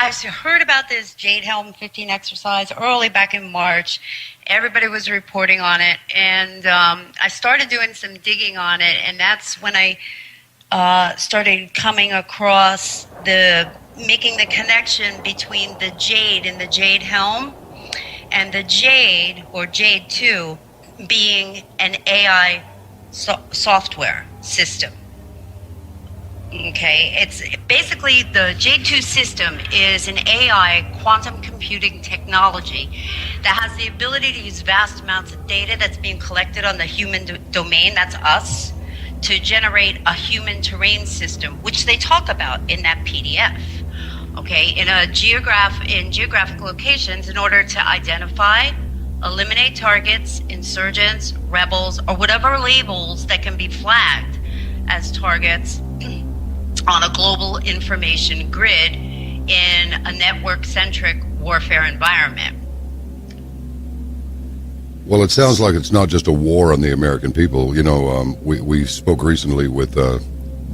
I heard about this Jade Helm 15 exercise early back in March. Everybody was reporting on it, and I started doing some digging on it, and that's when I started coming across making the connection between the Jade and the Jade Helm, and the Jade, or Jade 2, being an AI software system. Okay, it's basically the Jade 2 system is an AI quantum computing technology that has the ability to use vast amounts of data that's being collected on the human domain, that's us, to generate a human terrain system, which they talk about in that PDF. Okay, in geographic locations, in order to identify, eliminate targets, insurgents, rebels, or whatever labels that can be flagged as targets on a global information grid in a network-centric warfare environment. Well, it sounds like it's not just a war on the American people. You know, we spoke recently with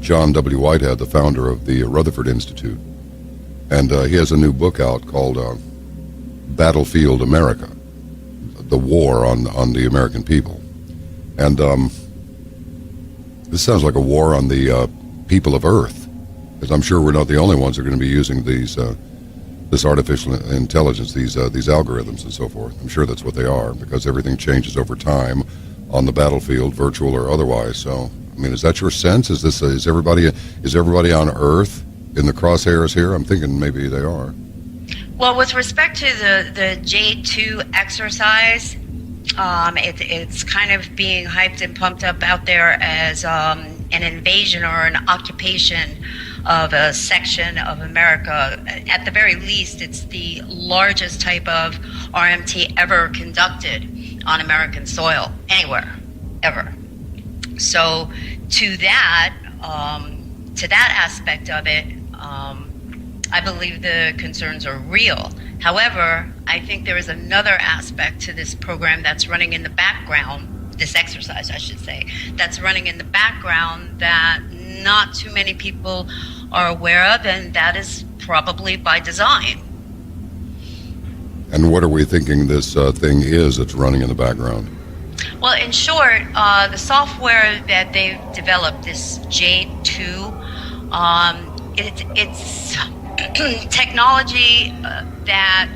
John W. Whitehead, the founder of the Rutherford Institute, and he has a new book out called Battlefield America, the war on the American people. And this sounds like a war on the people of Earth, because I'm sure we're not the only ones who are going to be using this artificial intelligence, these algorithms and so forth. I'm sure that's what they are, because everything changes over time on the battlefield, virtual or otherwise. So, I mean, is that your sense? Is everybody on Earth in the crosshairs here? I'm thinking maybe they are. Well, with respect to the Jade 2 exercise, it's kind of being hyped and pumped up out there as an invasion or an occupation of a section of America. At the very least, it's the largest type of RMT ever conducted on American soil, anywhere, ever. So to that aspect of it, I believe the concerns are real. However, I think there is another aspect to this program that's running in the background, this exercise, I should say, that's running in the background that not too many people are aware of, and that is probably by design. And what are we thinking this thing is that's running in the background? Well, in short, the software that they've developed, this Jade 2, it's technology that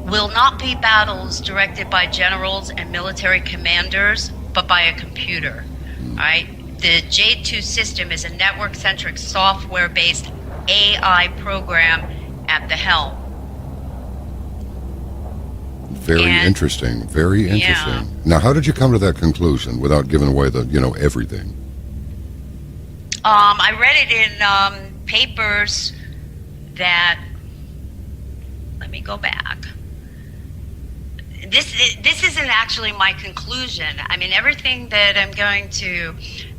will not be battles directed by generals and military commanders, but by a computer. All right? The Jade 2 system is a network-centric, software-based AI program at the helm. Very interesting. Very interesting. Yeah. Now, how did you come to that conclusion without giving away everything? I read it in papers that. Let me go back. This isn't actually my conclusion. I mean, everything that I'm going to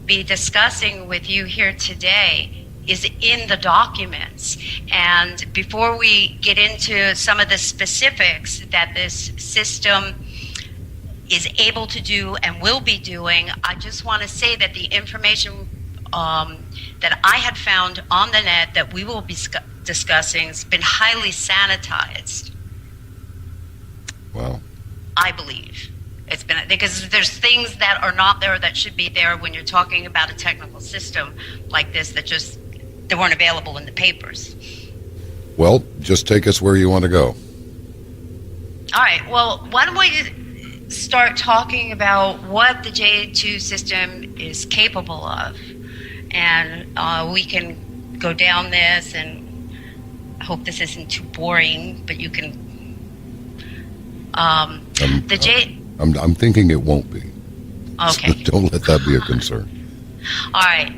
be discussing with you here today is in the documents. And before we get into some of the specifics that this system is able to do and will be doing, I just want to say that the information that I had found on the net that we will be discussing has been highly sanitized. Wow. I believe. It's been, because there's things that are not there that should be there when you're talking about a technical system like this that weren't available in the papers. Well, just take us where you want to go. All right. Well, why don't we start talking about what the J2 system is capable of, and we can go down this. And I hope this isn't too boring, but you can. I'm thinking it won't be. Okay. So don't let that be a concern. All right.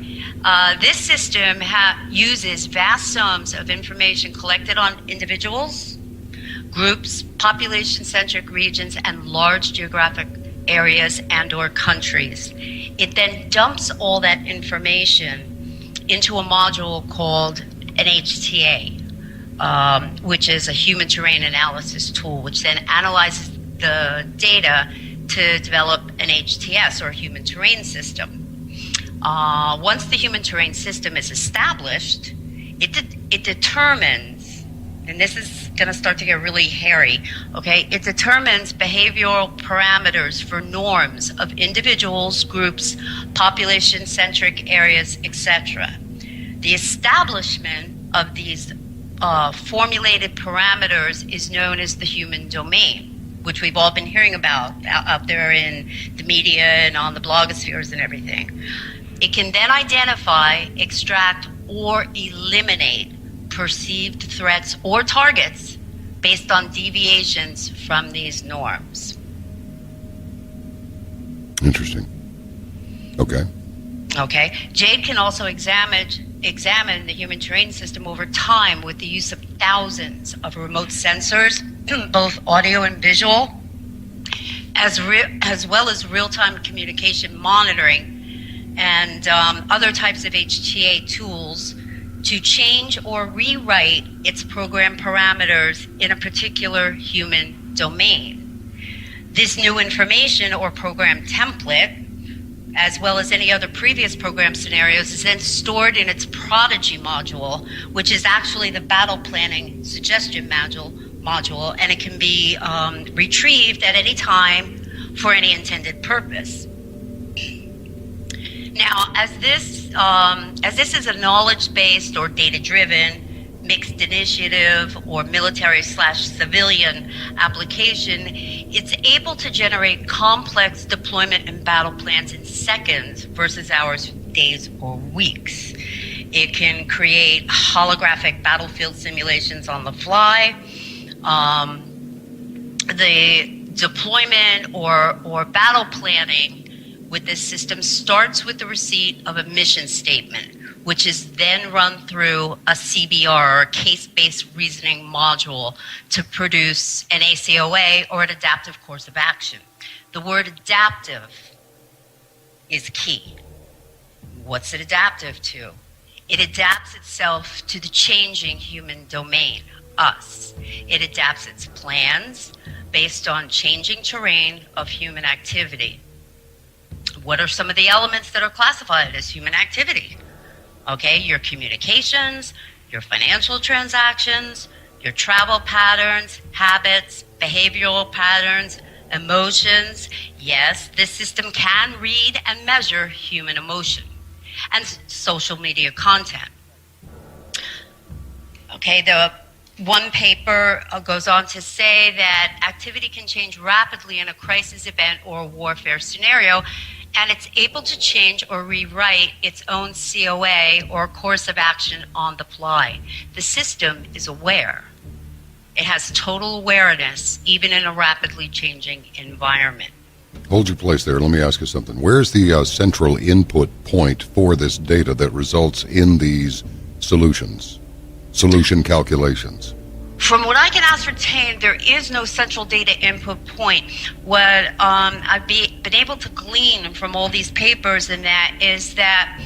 This system uses vast sums of information collected on individuals, groups, population-centric regions, and large geographic areas and/or countries. It then dumps all that information into a module called an HTA, which is a human terrain analysis tool, which then analyzes the data to develop an HTS, or human terrain system. Once the human terrain system is established, it determines and this is going to start to get really hairy, okay? It determines behavioral parameters for norms of individuals, groups, population-centric areas, etc. The establishment of these formulated parameters is known as the human domain, which we've all been hearing about out there in the media and on the blogospheres and everything. It can then identify, extract, or eliminate perceived threats or targets based on deviations from these norms. Interesting. Okay. Okay. Jade can also examine the human terrain system over time with the use of thousands of remote sensors, both audio and visual, as well as real-time communication monitoring and other types of HTA tools to change or rewrite its program parameters in a particular human domain. This new information or program template, as well as any other previous program scenarios, is then stored in its Prodigy module, which is actually the battle planning suggestion module, and it can be retrieved at any time for any intended purpose. Now, as this is a knowledge-based or data-driven, mixed initiative, or military/civilian application, it's able to generate complex deployment and battle plans in seconds versus hours, days, or weeks. It can create holographic battlefield simulations on the fly. The deployment or battle planning with this system starts with the receipt of a mission statement, which is then run through a CBR, or a case-based reasoning module, to produce an ACOA, or an adaptive course of action. The word adaptive is key. What's it adaptive to? It adapts itself to the changing human domain, us. It adapts its plans based on changing terrain of human activity. What are some of the elements that are classified as human activity? Okay, your communications, your financial transactions, your travel patterns, habits, behavioral patterns, emotions. Yes, this system can read and measure human emotion, and social media content. Okay, the one paper goes on to say that activity can change rapidly in a crisis event or a warfare scenario, and it's able to change or rewrite its own COA or course of action on the fly. The system is aware. It has total awareness, even in a rapidly changing environment. Hold your place there. Let me ask you something. Where's the central input point for this data that results in these solution calculations? From what I can ascertain, there is no central data input point. What I've been able to glean from all these papers and that is that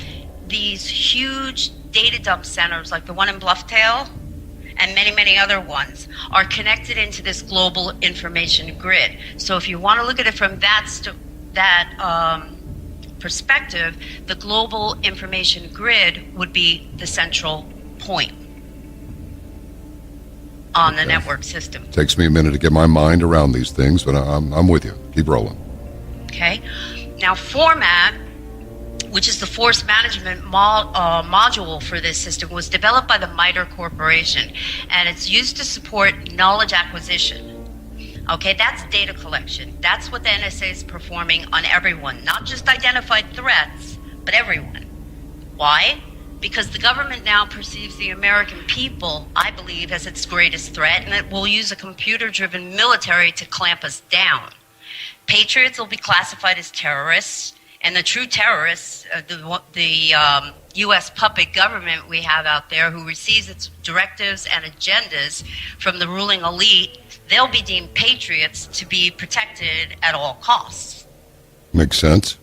these huge data dump centers, like the one in Blufftail and many, many other ones, are connected into this global information grid. So if you want to look at it from that perspective, the global information grid would be the central point on the network system. Takes me a minute to get my mind around these things, but I'm with you. Keep rolling. Okay. Now, format, which is the force management module for this system, was developed by the MITRE Corporation, and it's used to support knowledge acquisition. Okay, that's data collection. That's what the NSA is performing on everyone, not just identified threats, but everyone. Why? Because the government now perceives the American people, I believe, as its greatest threat, and it will use a computer-driven military to clamp us down. Patriots will be classified as terrorists, and the true terrorists, the U.S. puppet government we have out there who receives its directives and agendas from the ruling elite, they'll be deemed patriots to be protected at all costs. Makes sense.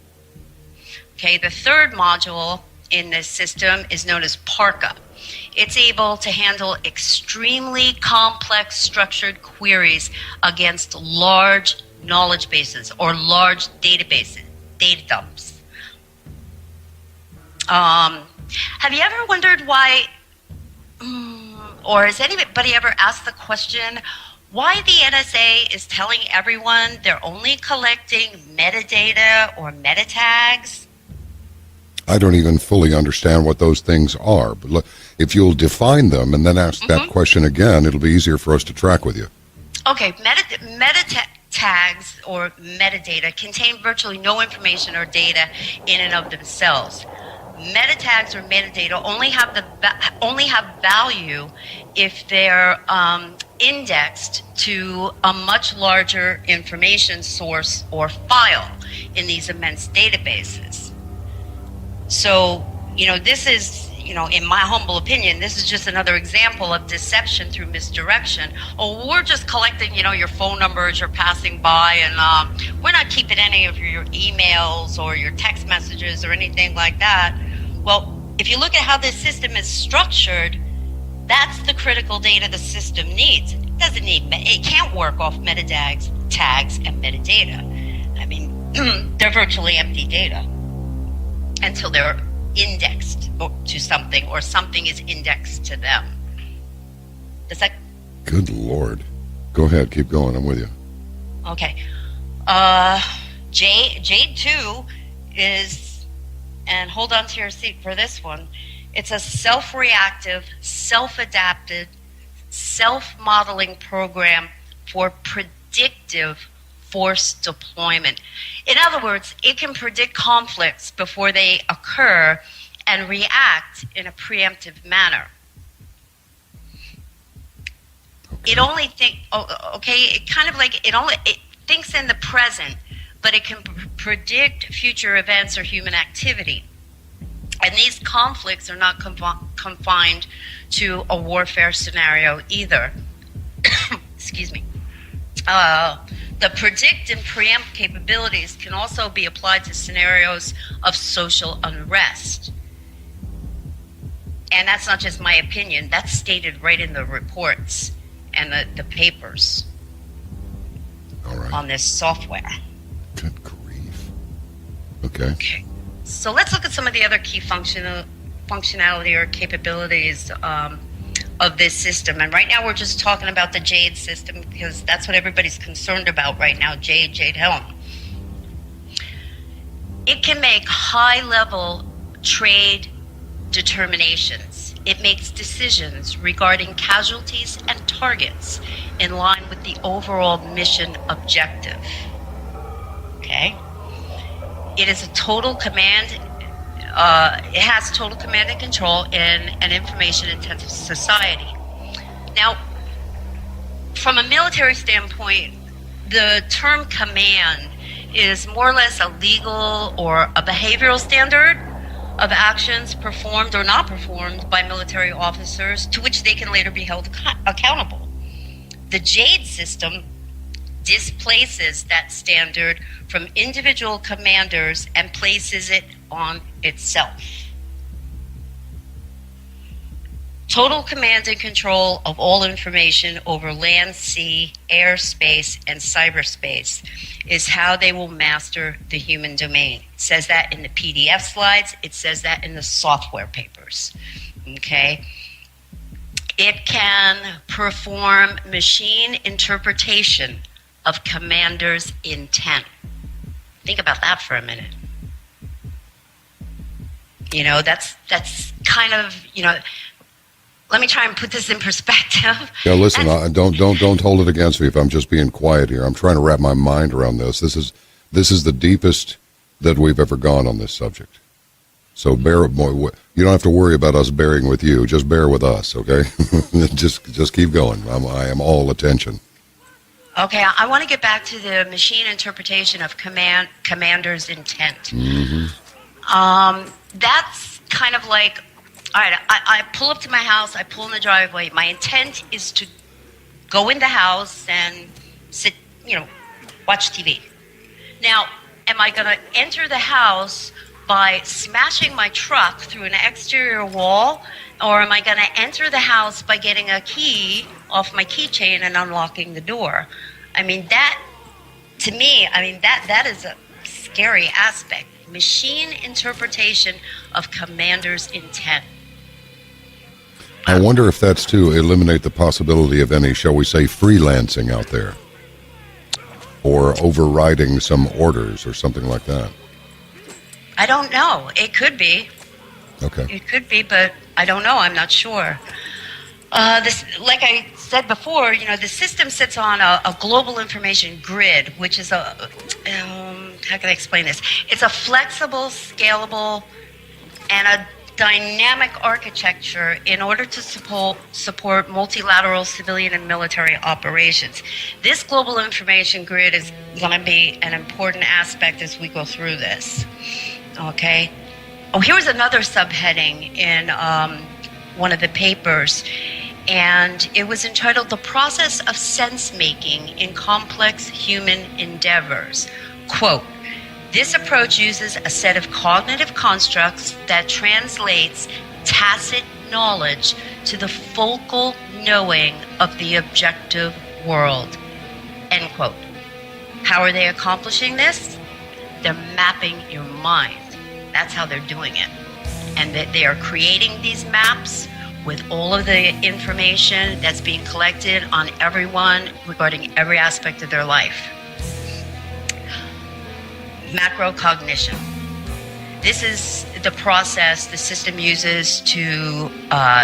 Okay, the third module in this system is known as PARCA. It's able to handle extremely complex structured queries against large knowledge bases or large databases, data dumps. Have you ever wondered why or has anybody ever asked the question why the NSA is telling everyone they're only collecting metadata or meta tags? I don't even fully understand what those things are. But look, if you'll define them and then ask that question again, it'll be easier for us to track with you. Okay, tags or metadata contain virtually no information or data in and of themselves. Meta tags or metadata only have value if they're indexed to a much larger information source or file in these immense databases. So, this is, in my humble opinion, this is just another example of deception through misdirection. Oh, we're just collecting, your phone numbers you're passing by, and we're not keeping any of your emails or your text messages or anything like that. Well, if you look at how this system is structured, that's the critical data the system needs. It can't work off meta tags and metadata. I mean, they're virtually empty data until they're indexed to something or something is indexed to them. Does that? Good Lord. Go ahead. Keep going. I'm with you. Okay. Jade 2 is, and hold on to your seat for this one, it's a self-reactive, self-adapted, self-modeling program for predictive force deployment. In other words, it can predict conflicts before they occur and react in a preemptive manner. Okay. It only it thinks in the present, but it can predict future events or human activity. And these conflicts are not confined to a warfare scenario either. Excuse me. The predict and preempt capabilities can also be applied to scenarios of social unrest. And that's not just my opinion. That's stated right in the reports and the papers on this software. Good grief. Okay. So let's look at some of the other key functionality or capabilities of this system. And right now we're just talking about the Jade system because that's what everybody's concerned about right now, Jade Helm. It can make high-level trade determinations. It makes decisions regarding casualties and targets in line with the overall mission objective. Okay? It is a total command. It has total command and control in an information-intensive society. Now, from a military standpoint, the term command is more or less a legal or a behavioral standard of actions performed or not performed by military officers to which they can later be held accountable. The Jade system displaces that standard from individual commanders and places it on itself. Total command and control of all information over land, sea, air, space, and cyberspace is how they will master the human domain. It says that in the PDF slides. It says that in the software papers. Okay? It can perform machine interpretation of commander's intent. Think about that for a minute. That's kind of, let me try and put this in perspective. Yeah, listen, don't hold it against me if I'm just being quiet here. I'm trying to wrap my mind around this. This is the deepest that we've ever gone on this subject. So you don't have to worry about us bearing with you. Just bear with us, okay? just keep going. I am all attention. Okay, I want to get back to the machine interpretation of commander's intent. Mm-hmm. That's kind of like, all right, I pull up to my house, I pull in the driveway. My intent is to go in the house and sit, watch TV. Now, am I going to enter the house by smashing my truck through an exterior wall, or am I going to enter the house by getting a key off my keychain and unlocking the door? I mean, that, to me, that is a scary aspect. Machine interpretation of commander's intent. I wonder if that's to eliminate the possibility of any, shall we say, freelancing out there, or overriding some orders or something like that. I don't know. It could be. Okay. It could be, but I don't know. I'm not sure. This, like I said before, the system sits on a global information grid, which is how can I explain this? It's a flexible, scalable, and a dynamic architecture in order to support multilateral civilian and military operations. This global information grid is going to be an important aspect as we go through this. Okay? Oh, here's another subheading in one of the papers, and it was entitled "The Process of Sense-Making in Complex Human Endeavors." Quote, "This approach uses a set of cognitive constructs that translates tacit knowledge to the focal knowing of the objective world." End quote. How are they accomplishing this? They're mapping your mind. That's how they're doing it. And that they are creating these maps with all of the information that's being collected on everyone regarding every aspect of their life. Macrocognition. This is the process the system uses to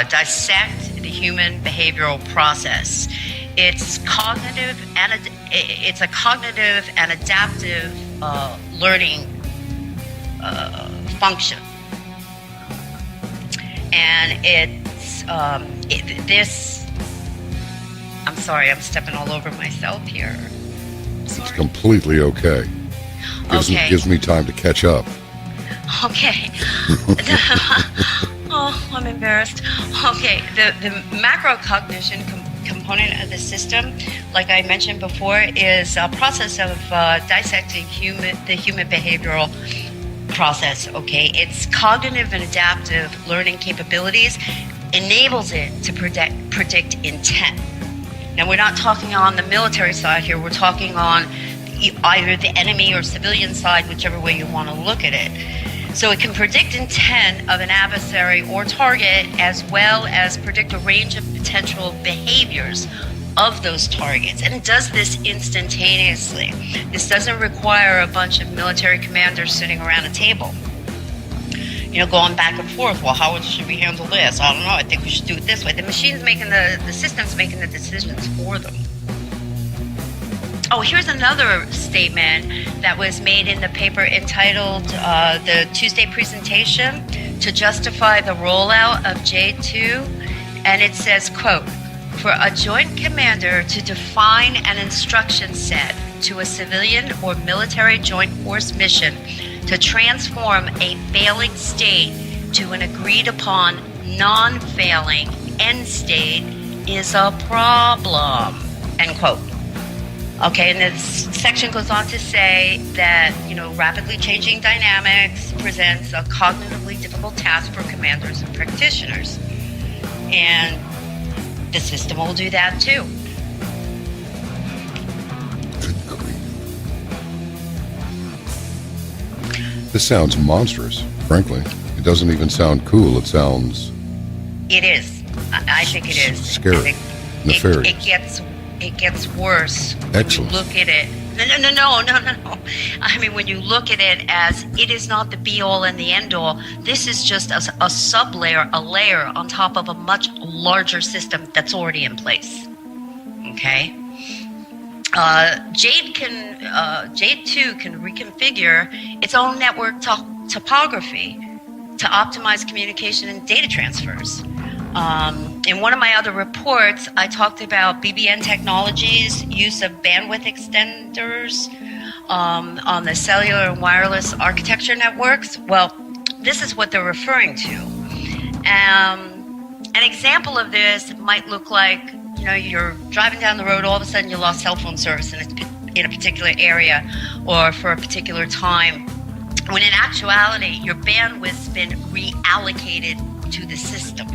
dissect the human behavioral process. It's a cognitive and adaptive learning function, and this. I'm sorry, I'm stepping all over myself here. It's completely okay. Gives me time to catch up. Okay. Oh, I'm embarrassed. Okay, the macrocognition component of the system, like I mentioned before, is a process of dissecting the human behavioral process. Okay, its cognitive and adaptive learning capabilities enables it to predict intent. Now, we're not talking on the military side here. We're talking on either the enemy or civilian side, whichever way you want to look at it. So it can predict intent of an adversary or target, as well as predict a range of potential behaviors of those targets. And it does this instantaneously. This doesn't require a bunch of military commanders sitting around a table, going back and forth. Well, how should we handle this? I don't know. I think we should do it this way. The machine's making the system's making the decisions for them. Oh, here's another statement that was made in the paper entitled "The Tuesday Presentation to Justify the Rollout of Jade 2." And it says, quote, "For a joint commander to define an instruction set to a civilian or military joint force mission to transform a failing state to an agreed upon non-failing end state is a problem." End quote. Okay, and this section goes on to say that, rapidly changing dynamics presents a cognitively difficult task for commanders and practitioners. And the system will do that too. This sounds monstrous, frankly. It doesn't even sound cool. It sounds... It is. I think it is. Scary. Nefarious. It gets worse. Excellent. When you look at it. No. I mean, when you look at it as it is not the be-all and the end-all, this is just a sub-layer, a layer on top of a much larger system that's already in place. Okay? Jade 2 can reconfigure its own network topography to optimize communication and data transfers. In one of my other reports, I talked about BBN Technologies' use of bandwidth extenders on the cellular and wireless architecture networks. Well, this is what they're referring to. An example of this might look like, you're driving down the road, all of a sudden you lost cell phone service in a particular area or for a particular time, when in actuality, your bandwidth's been reallocated to the system.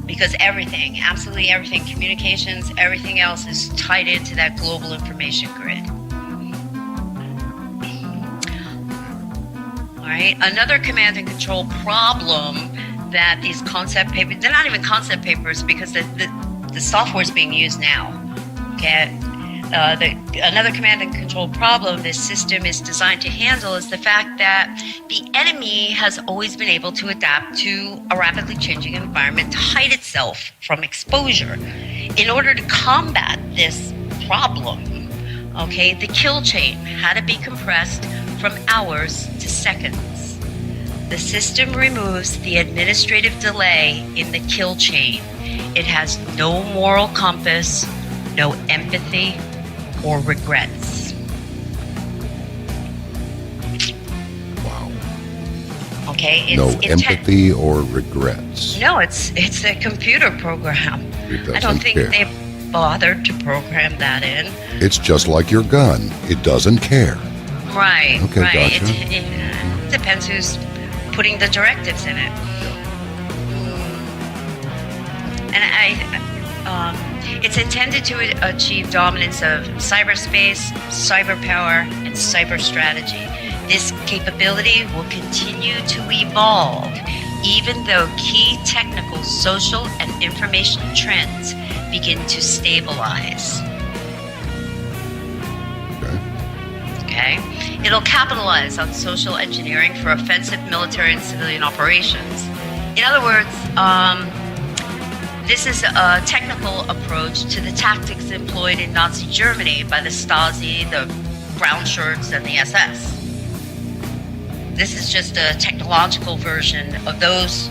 Because everything, absolutely everything, communications, everything else is tied into that global information grid. All right, another command and control problem that these concept papers, they're not even concept papers because the software is being used now. Okay. Another command and control problem this system is designed to handle is the fact that the enemy has always been able to adapt to a rapidly changing environment to hide itself from exposure. In order to combat this problem, okay, the kill chain had to be compressed from hours to seconds. The system removes the administrative delay in the kill chain. It has no moral compass, no empathy, or regrets. Wow. Okay. No empathy or regrets. No, it's a computer program. I don't think they bothered to program that in. It's just like your gun. It doesn't care. Right. Okay, right. gotcha. It depends who's putting the directives in it. And it's intended to achieve dominance of cyberspace, cyber power, and cyber strategy. This capability will continue to evolve even though key technical, social, and information trends begin to stabilize. Okay. It'll capitalize on social engineering for offensive military and civilian operations. In other words, this is a technical approach to the tactics employed in Nazi Germany by the Stasi, the brown shirts, and the SS. This is just a technological version of those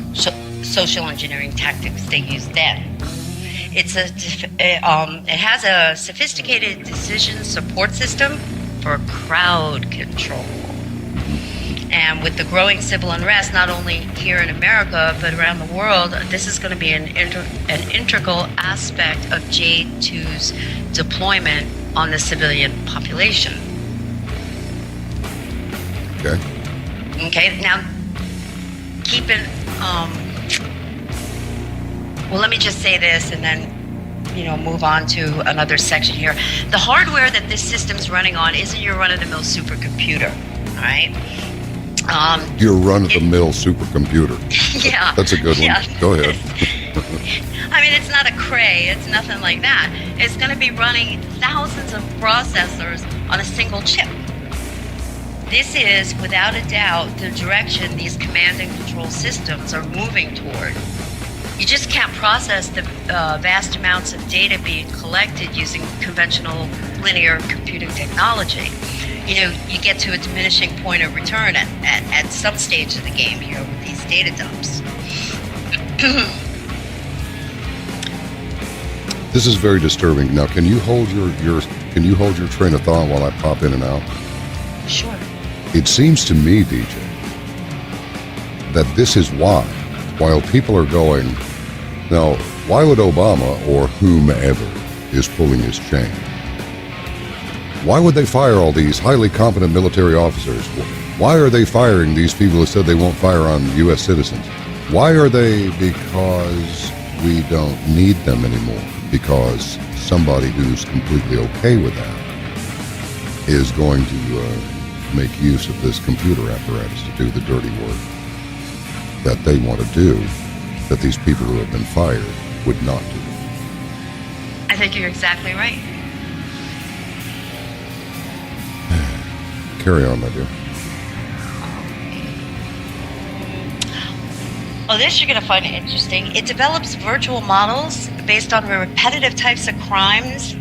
social engineering tactics they used then. It has a sophisticated decision support system for crowd control. And with the growing civil unrest, not only here in America, but around the world, this is going to be an integral aspect of Jade 2's deployment on the civilian population. Okay. Okay, now, well, let me just say this and then, move on to another section here. The hardware that this system's running on isn't your run-of-the-mill supercomputer, all right? Your run-of-the-mill supercomputer. Yeah. That's a good one. Yeah. Go ahead. I mean, it's not a Cray. It's nothing like that. It's going to be running thousands of processors on a single chip. This is, without a doubt, the direction these command and control systems are moving toward. You just can't process the vast amounts of data being collected using conventional linear computing technology. You get to a diminishing point of return at some stage of the game here with these data dumps. This is very disturbing. Now, can you hold your train of thought while I pop in and out? Sure. It seems to me, DJ, that this is why, while people are going, now, why would Obama or whomever is pulling his chain? Why would they fire all these highly competent military officers? Why are they firing these people who said they won't fire on U.S. citizens? Why are they? Because we don't need them anymore. Because somebody who's completely okay with that is going to make use of this computer apparatus to do the dirty work that they want to do, that these people who have been fired would not do. I think you're exactly right. Carry on, my dear. Well, this you're going to find interesting. It develops virtual models based on repetitive types of crimes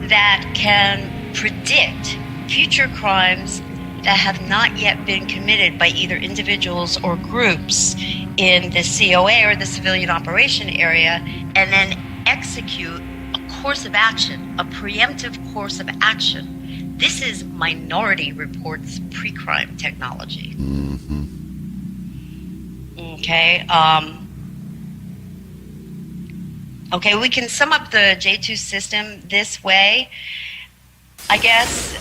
that can predict future crimes that have not yet been committed by either individuals or groups in the COA or the civilian operation area, and then execute a course of action, a preemptive course of action. This is Minority Report's pre-crime technology. Mm-hmm. Okay. Okay, we can sum up the J2 system this way. I guess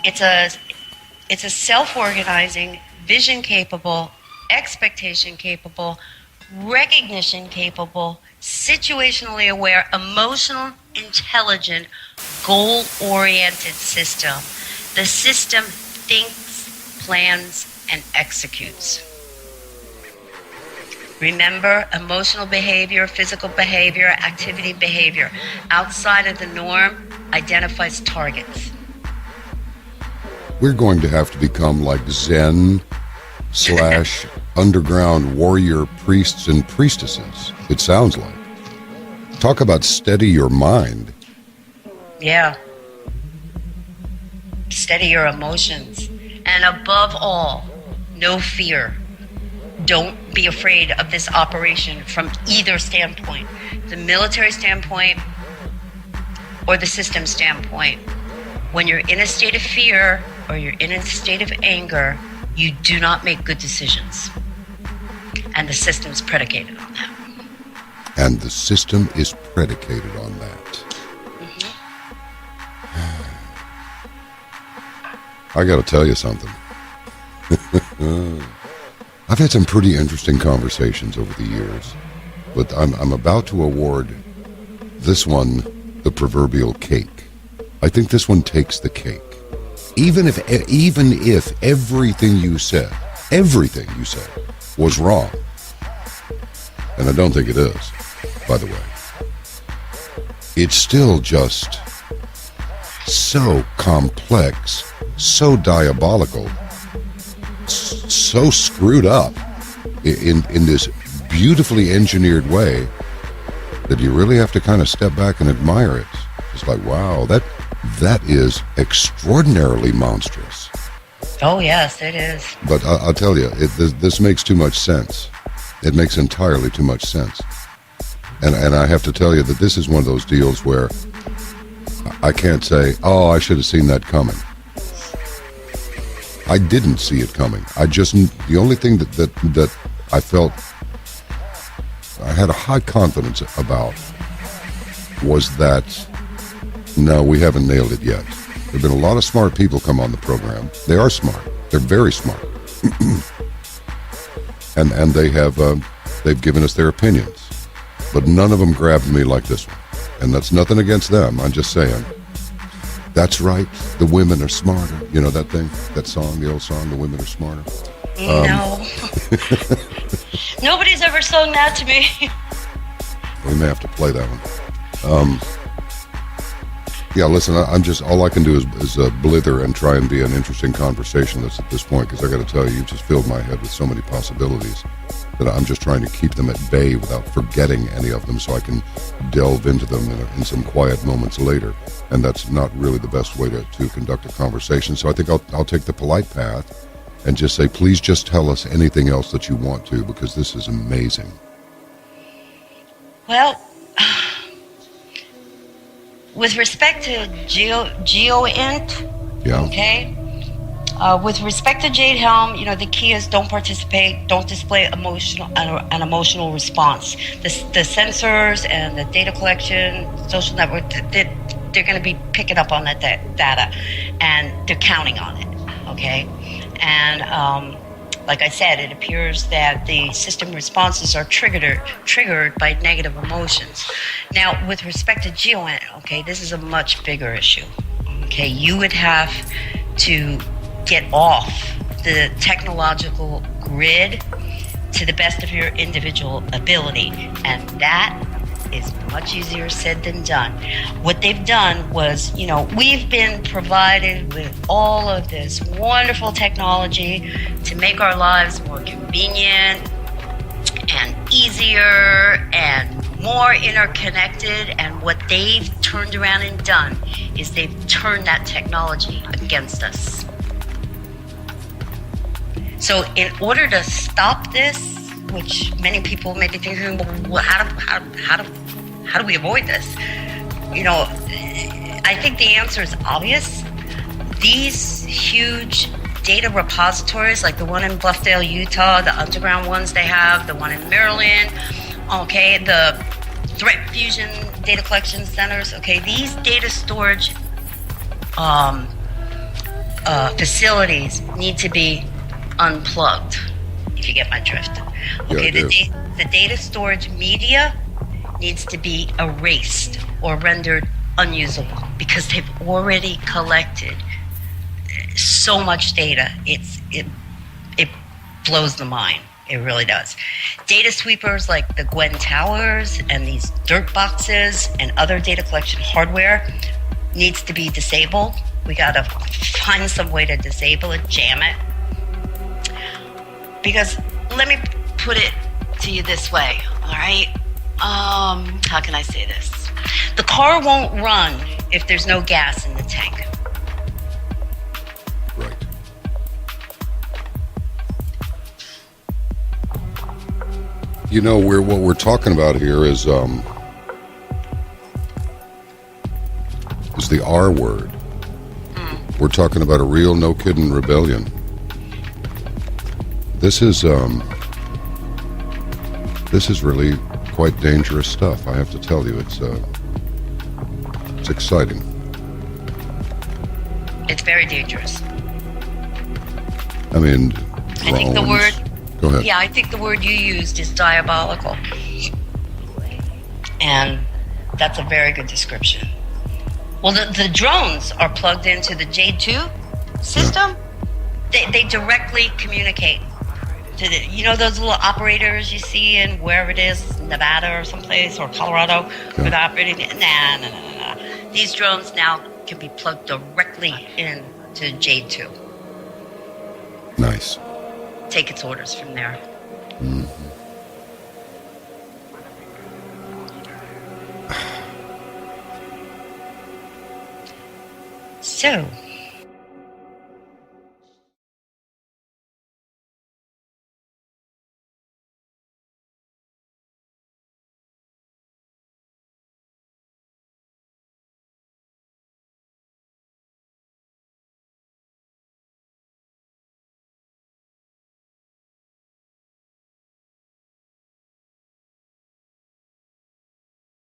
it's a self-organizing, vision-capable, expectation-capable, recognition-capable, situationally aware, emotional, intelligent, goal-oriented system. The system thinks, plans, and executes. Remember, emotional behavior, physical behavior, activity behavior outside of the norm identifies targets. We're going to have to become like Zen slash underground warrior priests and priestesses, it sounds like. Talk about steady your mind. Yeah. Steady your emotions. And above all, no fear. Don't be afraid of this operation from either standpoint, the military standpoint or the system standpoint. When you're in a state of fear or you're in a state of anger, you do not make good decisions. And the system's predicated on that. And the system is predicated on that. I got to tell you something. I've had some pretty interesting conversations over the years, but I'm about to award this one the proverbial cake. I think this one takes the cake. Even if everything you said was wrong, and I don't think it is, by the way, it's still just so complex, so diabolical, so screwed up in this beautifully engineered way that you really have to kind of step back and admire it. It's like, wow, that is extraordinarily monstrous. Oh, yes, it is. But I'll tell you, this makes too much sense. It makes entirely too much sense. And I have to tell you that this is one of those deals where I can't say, oh, I should have seen that coming. I didn't see it coming. The only thing that I felt I had a high confidence about was that, no, we haven't nailed it yet. There have been a lot of smart people come on the program. They are smart. They're very smart. and they've given us their opinions. But none of them grabbed me like this one. And that's nothing against them. I'm just saying. That's right. The women are smarter. You know that thing? That song, the old song, The Women Are Smarter? No. Nobody's ever sung that to me. We may have to play that one. Yeah, listen, all I can do is blither and try and be an interesting conversationalist at this point, because I got to tell you, you've just filled my head with so many possibilities that I'm just trying to keep them at bay without forgetting any of them, so I can delve into them in some quiet moments later. And that's not really the best way to conduct a conversation. So I think I'll take the polite path and just say, please just tell us anything else that you want to, because this is amazing. Well, with respect to GeoInt, yeah. Okay, with respect to Jade Helm, the key is don't participate, don't display an emotional response. The sensors and the data collection, social network, they're going to be picking up on that data, and they're counting on it, okay? And like I said, it appears that the system responses are triggered by negative emotions. Now, with respect to GeoInt, okay, this is a much bigger issue. Okay, you would have to get off the technological grid to the best of your individual ability, and that is much easier said than done. What they've done was, we've been provided with all of this wonderful technology to make our lives more convenient and easier and more interconnected, and what they've turned around and done is they've turned that technology against us. So in order to stop this, which many people may be thinking, well, how do we avoid this? I think the answer is obvious. These huge data repositories, like the one in Bluffdale, Utah, the underground ones they have, the one in Maryland, okay, the threat fusion data collection centers, okay, these data storage facilities need to be unplugged, if you get my drift. Okay, the data storage media needs to be erased or rendered unusable, because they've already collected so much data. It blows the mind. It really does. Data sweepers like the Gwen Towers and these dirt boxes and other data collection hardware needs to be disabled. We got to find some way to disable it, jam it. Because let me put it to you this way, all right? How can I say this? The car won't run if there's no gas in the tank. Right. You know, what we're talking about here is the R word. We're talking about a real no-kidding rebellion. This is really quite dangerous stuff. I have to tell you, it's exciting. It's very dangerous. I mean, I think the word. Go ahead. Yeah, I think the word you used is diabolical, and that's a very good description. Well, the drones are plugged into the Jade 2 system. Yeah. They directly communicate to the, you know, those little operators you see in wherever it is, Nevada or someplace, or Colorado, where they're operating. Nah. These drones now can be plugged directly into Jade 2. Nice. Take its orders from there. Mm-hmm. So,